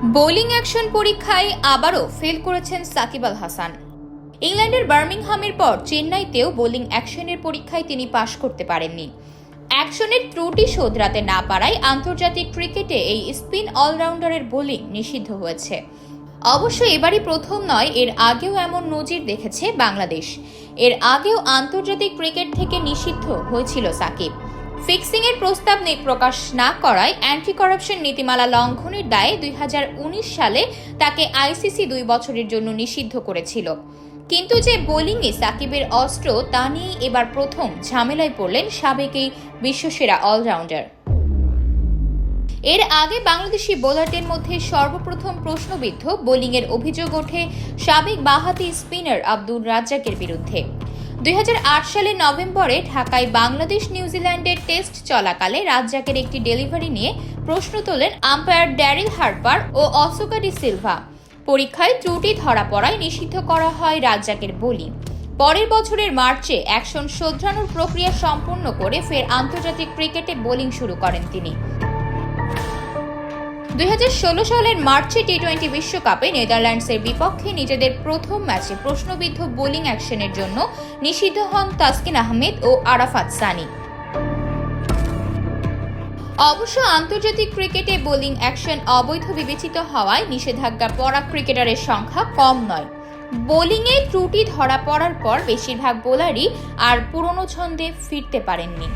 Bowling action পরীক্ষায় আবারও fail করেছেন সাকিব আল হাসান। ইংল্যান্ডের বার্মিংহামের পর চেন্নাইতেও বোলিং অ্যাকশনের পরীক্ষায় তিনি পাশ করতে পারেননি। অ্যাকশনের ত্রুটি শোধরাতে না পারায় আন্তর্জাতিক ক্রিকেটে এই স্পিন অলরাউন্ডারের বোলিং নিষিদ্ধ হয়েছে। অবশ্য এবারই প্রথম নয়, এর আগেও এমন নজির দেখেছে বাংলাদেশ। এর আগেও আন্তর্জাতিক ক্রিকেট থেকে নিষিদ্ধ হয়েছিল সাকিব। ফিক্সিং এর প্রস্তাব প্রকাশ না করায় অ্যান্টি করাপশন নীতিমালা লঙ্ঘনের দায়ে 2019 সালে তাকে আইসিসি 2 বছরের জন্য নিষিদ্ধ করেছিল। কিন্তু যে বোলিংয়ে সাকিবের অস্ত্র তা নিয়ে এবার প্রথম ঝামেলায় পড়লেন সাবেক এই বিশ্বসেরা অলরাউন্ডার। এর আগে বাংলাদেশি বোলারদের মধ্যে সর্বপ্রথম প্রশ্নবিদ্ধ বোলিংয়ের অভিযোগ ওঠে সাবেক বাঁহাতি স্পিনার আব্দুর রাজ্জাকের বিরুদ্ধে। 2008 সালের নভেম্বরে ঢাকায় বাংলাদেশ নিউজিল্যান্ডের টেস্ট চলাকালে রাজ্জাকের একটি ডেলিভারি নিয়ে প্রশ্ন তোলেন আম্পায়ার ড্যারিল হার্পার ও অসোকা ডি সিলভা। পরীক্ষায় ত্রুটি ধরা পড়ায় নিষিদ্ধ করা হয় রাজ্জাকের বোলিং। পরের বছরের মার্চে অ্যাকশন শোধরানোর প্রক্রিয়া সম্পূর্ণ করে ফের আন্তর্জাতিক ক্রিকেটে বোলিং শুরু করেন তিনি। 2016 সালের মার্চে টি-20 বিশ্বকাপে নেদারল্যান্ডসের বিপক্ষে নিজেদের প্রথম ম্যাচে প্রশ্নবিদ্ধ বোলিং অ্যাকশনের জন্য নিষিদ্ধ হন তাসকিন আহমেদ ও আরাফাত সানি। অবশ্য আন্তর্জাতিক ক্রিকেটে বোলিং অ্যাকশন অবৈধ বিবেচিত হওয়ায় নিষেধাজ্ঞা পড়া ক্রিকেটারের সংখ্যা কম নয়। বোলিংয়ে ত্রুটি ধরা পড়ার পর বেশিরভাগ বোলারই আর পুরনো ছন্দে ফিরতে পারেননি।